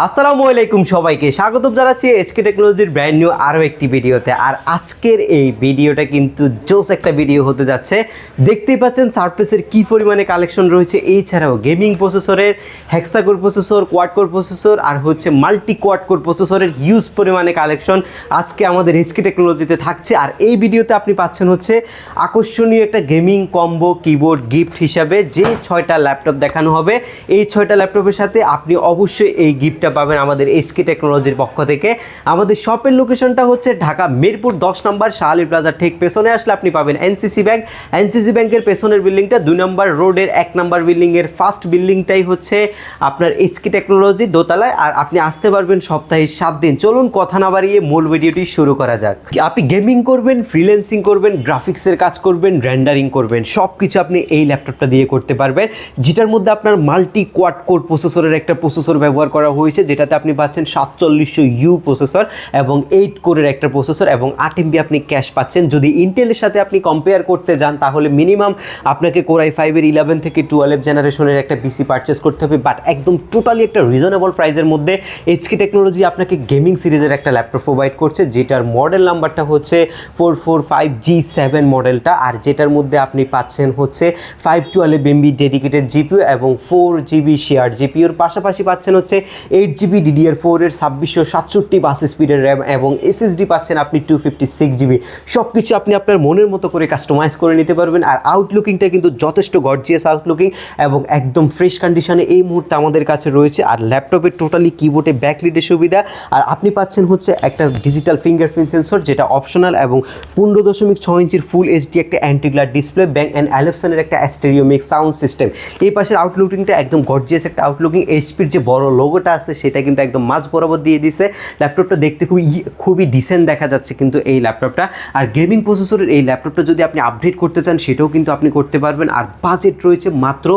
আসসালামু আলাইকুম সবাইকে স্বাগত জানাচ্ছি এসকে টেকনোলজির ব্র্যান্ড নিউ আরও একটি ভিডিওতে। আর আজকের এই ভিডিওটা কিন্তু জোস একটা ভিডিও হতে যাচ্ছে। দেখতেই পাচ্ছেন সারফেসের কী পরিমাণে কালেকশন রয়েছে, এছাড়াও গেমিং প্রসেসরের hexacore processor, quad core processor আর হচ্ছে মাল্টি কোয়াড কোর প্রসেসরের হিউজ পরিমাণে কালেকশন আজকে আমাদের এসকে টেকনোলজিতে থাকছে। আর এই ভিডিওতে আপনি পাচ্ছেন হচ্ছে আকর্ষণীয় একটা গেমিং কম্বো কিবোর্ড গিফট হিসাবে যে 6টা ল্যাপটপ দেখানো হবে। এই 6টা ল্যাপটপের সাথে আপনি অবশ্যই এই গিফটটা পাবেন আমাদের এসকে টেকনোলজির পক্ষ থেকে। আমাদের শপের লোকেশনটা হচ্ছে ঢাকা মিরপুর 10 নম্বর শাহালি প্লাজার ঠিক পেছনে আসলে আপনি পাবেন এনসিসি ব্যাংক। এনসিসি ব্যাংকের পেছনের বিল্ডিংটা 2 নম্বর রোডের 1 নম্বর বিল্ডিংয়ের ফার্স্ট বিল্ডিংটাই হচ্ছে আপনার এসকে টেকনোলজি দোতলায়। আর আপনি আসতে পারবেন সপ্তাহে 7 দিন। চলুন কথা না বাড়িয়ে মূল ভিডিওটি শুরু করা যাক। আপনি গেমিং করবেন, ফ্রিল্যান্সিং করবেন, গ্রাফিক্সের কাজ করবেন, রেন্ডারিং করবেন, সব কিছু আপনি এই ল্যাপটপটা দিয়ে করতে পারবেন, যেটার মধ্যে আপনার মাল্টি কোয়াড কোর প্রসেসরের একটা প্রসেসর ব্যবহার করা হয়েছে, যেটাতে আপনি পাচ্ছেন 4700U প্রসেসর এবং 8 কোরের একটা প্রসেসর এবং 8 MB আপনি ক্যাশ পাচ্ছেন। যদি ইন্টেলের সাথে আপনি কম্পেয়ার করতে যান তাহলে মিনিমাম আপনাকে কোর i5-এর 11 থেকে 12 জেনারেশনের একটা পিসি পারচেস করতে হবে, বাট একদম টোটালি একটা রিজনেবল প্রাইসের মধ্যে এইচকে টেকনোলজি আপনাকে গেমিং সিরিজের একটা ল্যাপটপ প্রোভাইড করছে, যেটার মডেল নাম্বারটা হচ্ছে 445G7 মডেলটা। আর যেটার মধ্যে আপনি পাচ্ছেন হচ্ছে 512 MB ডেডিকেটেড জিপিইউ এবং 4GB শেয়ার জিপিইউর পাশাপাশি পাচ্ছেন হচ্ছে 8GB DDR4 এর 2667 বাস স্পিডের র্যাম এবং এসএসডি পাচ্ছেন আপনি 256GB। সব কিছু আপনি আপনার মনের মতো করে কাস্টমাইজ করে নিতে পারবেন। আর আউটলুকিংটা কিন্তু যথেষ্ট গর্জিয়াস আউটলুকিং এবং একদম ফ্রেশ কন্ডিশনে এই মুহূর্তে আমাদের কাছে রয়েছে। আর ল্যাপটপের টোটালি কিবোর্ডে ব্যাকলিটের সুবিধা, আর আপনি পাচ্ছেন হচ্ছে একটা ডিজিটাল ফিঙ্গারপ্রিন্ট সেন্সর যেটা অপশনাল এবং 15.6 ইঞ্চির ফুল এইচডি একটা অ্যান্টিগ্লার ডিসপ্লে, ব্যাং অ্যান্ড অ্যালেপসনের একটা অ্যাস্টেরিওমিক সাউন্ড সিস্টেম। এই পাশের আউটলুকিংটা একদম গর্জিয়াস একটা আউটলুকিং। এইচপির যে বড় লোগোটা আছে সেটা কিন্তু একদম মাঝ বরাবর দিয়ে দিছে। ল্যাপটপটা দেখতে খুবই ডিসেন্ট দেখা যাচ্ছে কিন্তু এই ল্যাপটপটা। আর গেমিং প্রসেসরের এই ল্যাপটপটা যদি আপনি আপডেট করতে চান সেটাও কিন্তু আপনি করতে পারবেন। আর বাজেট রয়েছে মাত্র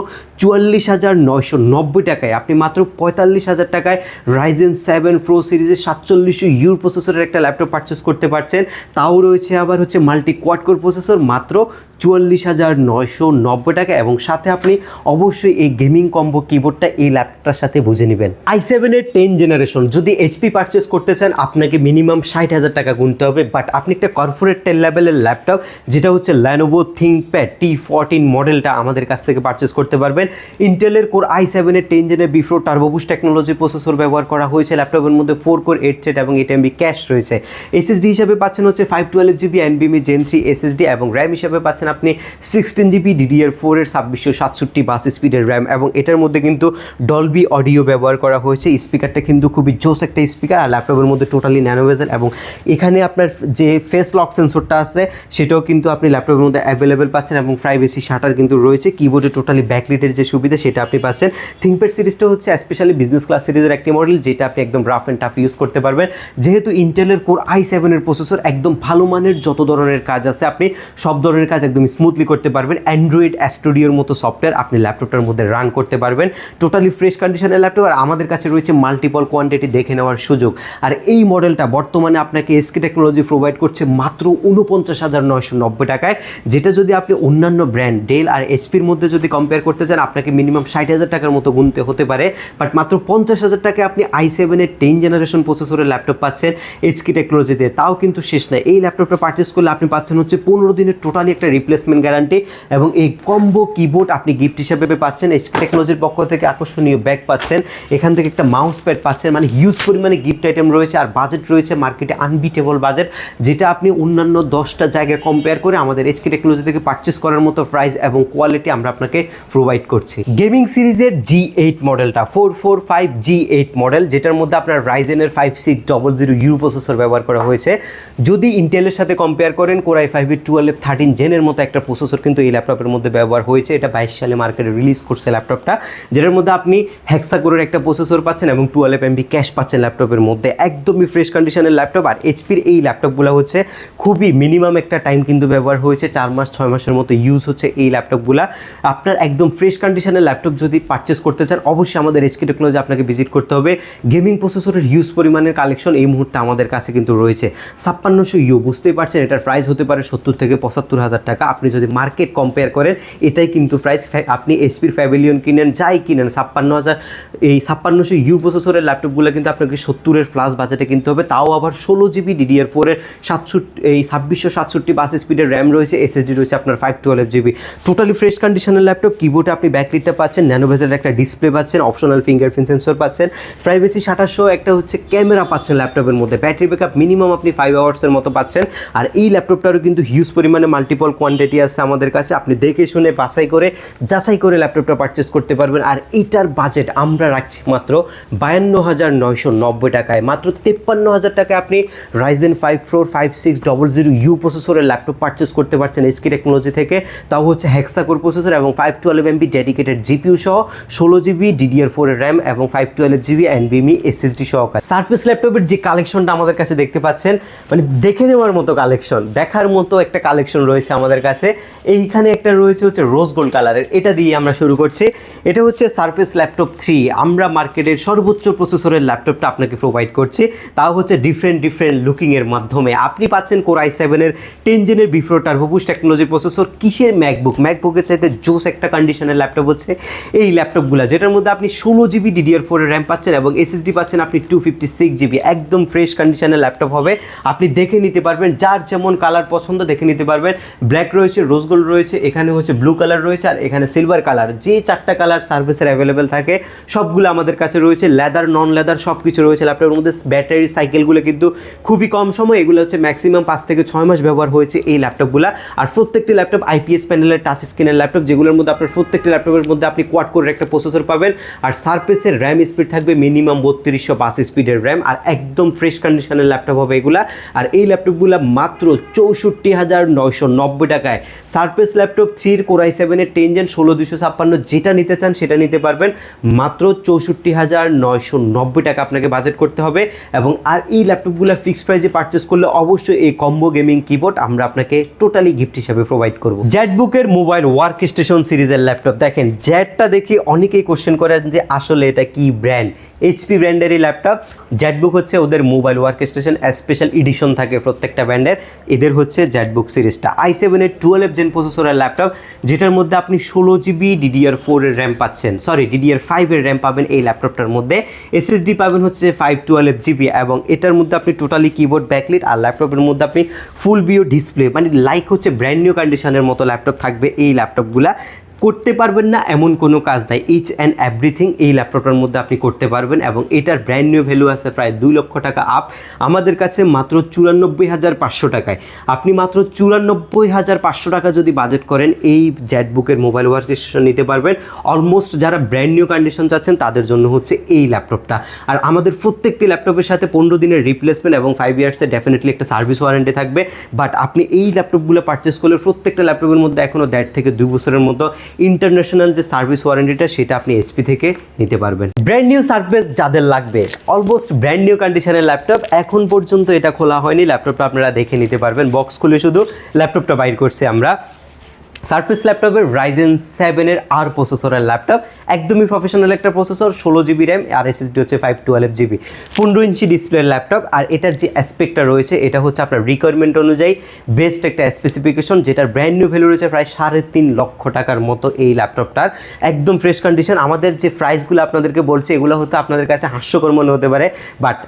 44,990 টাকায়। আপনি মাত্র 45,000 টাকায় রাইজেন 7 প্রো সিরিজের 4700U প্রসেসরের একটা ল্যাপটপ পারচেস করতে পারছেন। তাও রয়েছে আবার হচ্ছে মাল্টি কোয়াড কোর প্রসেসর মাত্র 44,990 টাকা, এবং সাথে আপনি অবশ্যই এই গেমিং কম্বো কিবোর্ডটা এই ল্যাপটপটার সাথে বুঝে নেবেন। i7-এর 10 জেনারেশন যদি এইচপি পারচেস করতে চান আপনাকে মিনিমাম 60,000 টাকা গুনতে হবে, বাট আপনি একটা কর্পোরেট লেভেলের ল্যাপটপ যেটা হচ্ছে লেনোভো থিংকপ্যাড T14 মডেলটা আমাদের কাছ থেকে পারচেস করতে পারবেন। ইন্টেলের কোর i7-এর 10 জেনের বিফোর টার্বোবুস্ট টেকনোলজি প্রসেসর ব্যবহার করা হয়েছে। ল্যাপটপের মধ্যে 4 কোর 8 থ্রেড এবং 8 MB ক্যাশ রয়েছে। এসএসডি হিসাবে পাচ্ছেন হচ্ছে 512GB NVMe Gen 3 SSD এবং র্যাম হিসাবে পাচ্ছেন আপনি 16GB DDR4 এর 2667 বাস স্পিডের র্যাম, এবং এটার মধ্যে কিন্তু ডলবি অডিও ব্যবহার করা হয়েছে। স্পিকারটা কিন্তু খুবই জোস একটা স্পিকার। আর ল্যাপটপের মধ্যে টোটালি ন্যানো বেজেল এবং এখানে আপনার যে ফেস লক সেন্সরটা আছে সেটাও কিন্তু আপনি ল্যাপটপের মধ্যে অ্যাভেলেবেল পাচ্ছেন এবং প্রাইভেসি শাটার কিন্তু রয়েছে। কিবোর্ডে টোটালি ব্যাকলিটের যে সুবিধা সেটা আপনি পাচ্ছেন। থিংকপ্যাড সিরিজটা হচ্ছে স্পেশালি বিজনেস ক্লাস সিরিজের একটি মডেল যেটা আপনি একদম রাফ অ্যান্ড টাফ ইউজ করতে পারবেন। যেহেতু ইন্টেলের কোর i7-এর প্রসেসর একদম ভালো মানের যত ধরনের কাজ আছে আপনি সব ধরনের কাজ একদম স্মুথলি করতে পারবেন। অ্যান্ড্রয়েড স্টুডিওর মতো সফটওয়্যার আপনি ল্যাপটপটার মধ্যে রান করতে পারবেন। টোটালি ফ্রেশ কন্ডিশনের ল্যাপটপ। আর আমাদের কাছে রয়েছে মাল্টিপল কোয়ান্টিটি দেখে নেওয়ার সুযোগ। আর এই মডেলটা বর্তমানে আপনাকে এসকে টেকনোলজি প্রোভাইড করছে মাত্র 49,990 টাকায়, যেটা যদি আপনি অন্যান্য ব্র্যান্ড ডেল আর এইচপির মধ্যে যদি কম্পেয়ার করতে চান আপনাকে মিনিমাম 60,000 টাকার মতো গুনতে হতে পারে, বাট মাত্র 50,000 টাকায় আপনি i7-এর 10 জেনারেশন প্রসেসরের ল্যাপটপ পাচ্ছেন এইচকে টেকনোলজিতে। তাও কিন্তু শেষ নয়, এই ল্যাপটপটা পারচেস করলে আপনি পাচ্ছেন হচ্ছে 15 দিনের টোটালি একটা রিপ্লেসমেন্ট গ্যারান্টি, এবং এই কম্বো কিবোর্ড আপনি গিফট হিসেবে পাচ্ছেন। এইচকে টেকনোলজির পক্ষ থেকে আকর্ষণীয় ব্যাগ পাচ্ছেন, এখান থেকে একটা মাউস প্যাড পাচ্ছেন, মানে হিউজ পরিমাণে গিফট আইটেম রয়েছে। আর বাজেট রয়েছে মার্কেটে আনবিটেবল বাজেট, যেটা আপনি অন্যান্য 10টা জায়গায় কম্পেয়ার করে আমাদের এইচকে টেকনোলজি থেকে পারচেস করার মতো প্রাইস এবং কোয়ালিটি আমরা আপনাকে প্রোভাইড করছি। গেমিং সিরিজের G8 মডেলটা 445G8 মডেল, যেটার মধ্যে আপনার রাইজেনের 5600U প্রসেসর ব্যবহার করা হয়েছে। যদি ইন্টেলের সাথে কম্পেয়ার করেন কোর i5-এর 12 13 জেনের মতো একটা প্রসেসর কিন্তু এই ল্যাপটপের মধ্যে ব্যবহার হয়েছে। এটা 22 সালে মার্কেটে রিলিজ করছে ল্যাপটপটা, যেটার মধ্যে আপনি হেক্সাকোরের একটা প্রসেসর পাচ্ছেন এবং 12 MB ক্যাশ পাচ্ছেন ল্যাপটপের মধ্যে। একদমই ফ্রেশ কন্ডিশনের ল্যাপটপ। আর এইচপির এই ল্যাপটপগুলো হচ্ছে খুবই মিনিমাম একটা টাইম কিন্তু ব্যবহার হয়েছে, 4 মাস 6 মাসের মতো ইউজ হচ্ছে এই ল্যাপটপগুলো। আপনার একদম ফ্রেশ কন্ডিশনের ল্যাপটপ যদি পারচেস করতে চান অবশ্যই আমাদের এইচকে টেকনোলজি আপনাকে ভিজিট করতে হবে। গেমিং প্রসেসরের হিউজ পরিমাণের কালেকশন এই মুহূর্তে আমাদের কাছে কিন্তু রয়েছে। 5600U বুঝতেই পারছেন এটার প্রাইস হতে পারে 70 থেকে 75,000 টাকা। আপনি যদি মার্কেট কম্পেয়ার করেন এটাই কিন্তু প্রাইস। আপনি এইচপির প্যাভিলিয়ন কিনেন যাই কিনেন 56,000 এই 5600U ইউ প্রসেসরের ল্যাপটপগুলো কিন্তু আপনাকে 70-এর প্লাস বাজেটে কিনতে হবে, তাও আবার 16GB DDR4-এর 2667 বাস স্পিডের র্যাম রয়েছে, এসএসডি রয়েছে আপনার 512GB। টোটালি ফ্রেশ কন্ডিশনের ল্যাপটপ। কিবোর্ডে আপনি ব্যাকলিটটা পাচ্ছেন, ন্যানো বেজেলের একটা ডিসপ্লে পাচ্ছেন, অপশনাল ফিঙ্গারপ্রিন্ট সেন্সর পাচ্ছেন, প্রাইভেসি শাটার সহ একটা হচ্ছে ক্যামেরা পাচ্ছেন ল্যাপটপের মধ্যে। ব্যাটারি ব্যাকআপ মিনিমাম আপনি 5 আওয়ার্সের মতো পাচ্ছেন। আর এই ল্যাপটপটারও কিন্তু হিউজ পরিমাণে মাল্টিপল কোয়ান্টিটি আছে আমাদের কাছে, আপনি দেখে শুনে যাচাই করে ল্যাপটপটা পারচেস করতে পারবেন। আর এইটার বাজেট আমরা রাখছি মাত্র 52,990 টাকায়। মাত্র 53,000 টাকায় আপনি Ryzen 5 Pro 5600U প্রসেসরের ল্যাপটপ পারচেস করতে পারছেন এসকে টেকনোলজি থেকে, তাও হচ্ছে হেক্সা-কোর প্রসেসর এবং 512MB ডেডিকেটেড জিপিইউ সহ, 16GB DDR4 এর র্যাম এবং 512GB NVMe SSD সহকারে। সারফেস ল্যাপটপের যে কালেকশনটা আমাদের কাছে দেখতে পাচ্ছেন, মানে দেখে নেওয়ার মতো কালেকশন, দেখার মতো একটা কালেকশন রয়েছে আমাদের কাছে। এইখানে একটা রয়েছে হচ্ছে রোজ গোল্ড কালারের, এটা দিয়ে আমরা শুরু করছি। এটা হচ্ছে সারফেস ল্যাপটপ 3। আমরা মার্কেটের সর্বোচ্চ প্রসেসরের ল্যাপটপটা আপনাকে প্রোভাইড করছি, তাও হচ্ছে ডিফারেন্ট লুকিংয়ের মাধ্যমে। আপনি পাচ্ছেন কোর i7-এর 10 জেনের before turbo boost technology processor. কিসের ম্যাকবুকের চাইতে জোস একটা কন্ডিশনের ল্যাপটপ হচ্ছে এই ল্যাপটপগুলো, যেটার মধ্যে আপনি 16GB DDR4 এর র্যাম পাচ্ছেন এবং এসএসডি পাচ্ছেন আপনি 256GB। একদম ফ্রেশ কন্ডিশনের ল্যাপটপ হবে, আপনি দেখে নিতে পারবেন, যার যেমন কালার পছন্দ দেখে নিতে পারবেন। ব্ল্যাক রয়েছে, রোজ গোল্ড রয়েছে, এখানে হচ্ছে ব্লু কালার রয়েছে, আর এখানে সিলভার কালার। যে 4টা কালার সার্ভিসের অ্যাভেলেবেল থাকে সবগুলো আমাদের কাছে রয়েছে। লেদার, নন লেদার সব কিছু রয়েছে ল্যাপটপের মধ্যে। ব্যাটারি সাইকেলগুলো কিন্তু খুবই কম সময়, এগুলো হচ্ছে ম্যাক্সিমাম 5 থেকে 6 মাস ব্যবহার হয়েছে এই ল্যাপটপগুলো। আর প্রত্যেকটি ল্যাপটপ আইপিএস প্যানেলের টাচ স্ক্রিনের ল্যাপটপ, যেগুলোর মধ্যে আপনার প্রত্যেকটি ল্যাপটপের মধ্যে আপনি কোয়াড কোরের একটা প্রসেসর পাবেন। আর সারফেসের র্যাম স্পিড থাকবে মিনিমাম 3200 বাস স্পিডের র্যাম, আর একদম ফ্রেশ কন্ডিশনের ল্যাপটপ হবে এগুলা। আর এই ল্যাপটপগুলো মাত্র 64,990 টাকায়। সারফেস ল্যাপটপ 3 কোর i7-এর 10 জেন 16256, যেটা নিতে চান সেটা নিতে পারবেন। মাত্র 64,990 টাকা আপনাকে বাজেট করতে হবে। এবং আর এই ল্যাপটপগুলো ফিক্সড প্রাইসে পারচেস করলে অবশ্যই এই কম্বো গেমিং কিবোর্ড আমরা আপনাকে টোটালি গিফট হিসেবে প্রোভাইড করব। জ্যাটবুকের মোবাইল ওয়ার্ক স্টেশন সিরিজের ল্যাপটপ। দেখেন জ্যাটটা দেখে অনেকেই কোশ্চেন করেন যে আসলে এটা কি ব্র্যান্ড। এইচপি ব্র্যান্ডেরই ল্যাপটপ। জ্যাটবুক হচ্ছে ওদের mobile work station, special edition থাকে প্রত্যেকটা ব্র্যান্ডের। এদের হচ্ছে জ্যাটবুক সিরিজটা i7-এর 12 জেন প্রসেসরের ল্যাপটপ, যেটার মধ্যে আপনি 16GB DDR4 এর র্যাম পাচ্ছেন, DDR5 এর র্যাম পাবেন এই ল্যাপটপটার মধ্যে। এসএসডি পাবেন হচ্ছে 512GB এবং এটার মধ্যে আপনি টোটালি কিবোর্ড ব্যাকলিট, আর ল্যাপটপের মধ্যে আপনি ফুল ভিউ ডিসপ্লে, মানে লাইক হচ্ছে ব্র্যান্ড নিউ কন্ডিশনের মতো ল্যাপটপ থাকবে এই ল্যাপটপগুলা। করতে পারবেন না এমন কোনো কাজ নাই, ইচ অ্যান্ড এভরিথিং এই ল্যাপটপটার মধ্যে আপনি করতে পারবেন। এবং এটার ব্র্যান্ড নিউ ভ্যালু আছে প্রায় 2 লক্ষ টাকা আপ, আমাদের কাছে মাত্র 94,500 টাকায়। আপনি মাত্র 94,500 টাকা যদি বাজেট করেন এই জ্যাটবুকের মোবাইল ওয়ার্ক স্টেশন নিতে পারবেন। অলমোস্ট যারা ব্র্যান্ড নিউ কন্ডিশন চাচ্ছেন তাদের জন্য হচ্ছে এই ল্যাপটপটা। আর আমাদের প্রত্যেকটি ল্যাপটপের সাথে 15 দিনের রিপ্লেসমেন্ট এবং 5 ইয়ার্সের ডেফিনেটলি একটা সার্ভিস ওয়ারেন্টি থাকবে। বাট আপনি এই ল্যাপটপগুলো পারচেস করলে প্রত্যেকটা ল্যাপটপের মধ্যে এখনও 1.5 থেকে 2 বছরের মতো ইন্টারন্যাশনাল যে সার্ভিস ওয়ারেন্টিটা সেটা আপনি এইচপি থেকে নিতে পারবেন। ব্র্যান্ড নিউ সার্ভিস যাদের লাগবে, অলমোস্ট ব্র্যান্ড নিউ কন্ডিশনের ল্যাপটপ, এখন পর্যন্ত এটা খোলা হয়নি, ল্যাপটপটা আপনারা দেখে নিতে পারবেন। বক্স খুলে শুধু ল্যাপটপটা বাইর করছি আমরা। সারফেস ল্যাপটপের Ryzen 7-এর আর প্রসেসরের ল্যাপটপ, একদমই প্রফেশনাল একটা প্রসেসর, 16GB র্যাম আর এসএসডি হচ্ছে 512GB, 15 ইঞ্চি ডিসপ্লের ল্যাপটপ। আর এটার যে অ্যাসপেক্টটা রয়েছে এটা হচ্ছে আপনার রিকোয়ারমেন্ট অনুযায়ী বেস্ট একটা স্পেসিফিকেশন, যেটার ব্র্যান্ড নিউ ভ্যালু রয়েছে প্রায় 3.5 লক্ষ টাকার মতো এই ল্যাপটপটার। একদম ফ্রেশ কন্ডিশন। আমাদের যে প্রাইসগুলো আপনাদেরকে বলছি এগুলো হয়তো আপনাদের কাছে হাস্যকর মনে হতে পারে, বাট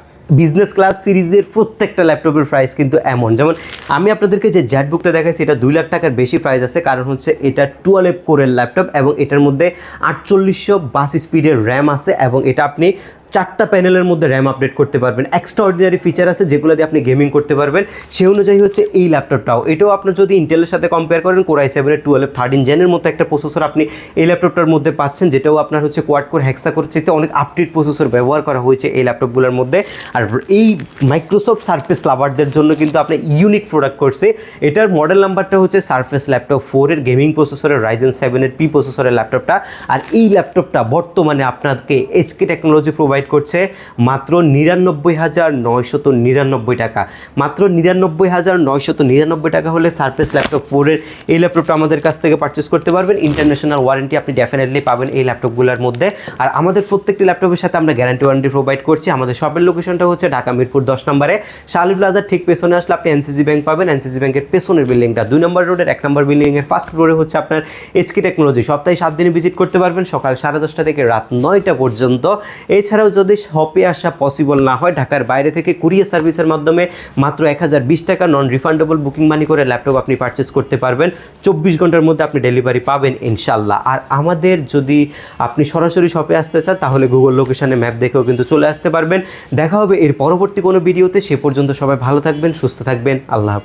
বিজনেস ক্লাস সিরিজের প্রত্যেকটা ল্যাপটপের প্রাইস কিন্তু এমন। যেমন আমি আপনাদেরকে যে জ্যাটবুকটা দেখাচ্ছি এটা 2 লাখ টাকার বেশি প্রাইস আছে, কারণ হচ্ছে এটা 12 কোরের ল্যাপটপ এবং এটার মধ্যে 4800 বাস স্পিডের র্যাম আছে এবং এটা আপনি 4টা প্যানেলের মধ্যে র্যাম আপডেট করতে পারবেন। এক্সট্রা অর্ডিনারি ফিচার আছে যেগুলো দিয়ে আপনি গেমিং করতে পারবেন। সেই অনুযায়ী হচ্ছে এই ল্যাপটপটাও, এটাও আপনার যদি ইন্টেলের সাথে কম্পেয়ার করেন কোর i7-এর 12 13 জেনের মতো একটা প্রসেসর আপনি এই ল্যাপটপটার মধ্যে পাচ্ছেন, যেটাও আপনার হচ্ছে কোয়াড কোর হেক্সা-কোর চেয়ে অনেক আপডেট প্রসেসর ব্যবহার করা হয়েছে এই ল্যাপটপগুলোর মধ্যে। আর এই মাইক্রোসফট সারফেস লাভারদের জন্য কিন্তু আপনি ইউনিক প্রোডাক্ট করছে। এটার মডেল নাম্বারটা হচ্ছে সারফেস ল্যাপটপ 4-এর গেমিং প্রসেসরের Ryzen 7-এর P প্রসেসরের ল্যাপটপটা। আর এই ল্যাপটপটা বর্তমানে আপনাকে এসকে টেকনোলজি প্রোভাইড করছে মাত্র 99,999 টাকা। মাত্র 99,999 টাকা হলে সারফেস ল্যাপটপ 4-এর এই ল্যাপটপটা আমাদের কাছ থেকে পারচেস করতে পারবেন। ইন্টারন্যাশনাল ওয়ারেন্টি আপনি ডেফিনেটলি পাবেন এই ল্যাপটপগুলোর মধ্যে। আর আমাদের প্রত্যেকটি ল্যাপটপের সাথে আমরা গ্যারান্টি ওয়ারেন্টি প্রোভাইড করছি। আমাদের শপের লোকেশনটা হচ্ছে ঢাকা মিরপুর 10 নম্বরে শালি প্লাজার ঠিক পেছনে আসলে আপনি এনসিসি ব্যাংক পাবেন। এনসিসি ব্যাংকের পেছনের বিল্ডিংটা 2 নম্বর রোডের 1 নম্বর বিল্ডিংয়ের ফার্স্ট ফ্লোরে হচ্ছে আপনার এসকে টেকনোলজি। সপ্তাহে 7 দিনে ভিজিট করতে পারবেন, সকাল 10:30 থেকে রাত 9টা পর্যন্ত। এছাড়াও যদি শপে আসা পসিবল না হয়, ঢাকার বাইরে থেকে কুরিয়ার সার্ভিসের মাধ্যমে মাত্র 1020 টাকা নন রিফান্ডেবল বুকিং মানি করে ল্যাপটপ আপনি পারচেস করতে পারবেন। 24 ঘন্টার মধ্যে আপনি ডেলিভারি পাবেন ইনশাল্লাহ। আর আমাদের যদি আপনি সরাসরি শপে আসতে চান তাহলে গুগল লোকেশনে ম্যাপ দেখেও কিন্তু চলে আসতে পারবেন। দেখা হবে এর পরবর্তী কোনো ভিডিওতে। সে পর্যন্ত সবাই ভালো থাকবেন, সুস্থ থাকবেন। আল্লাহ হাফেজ।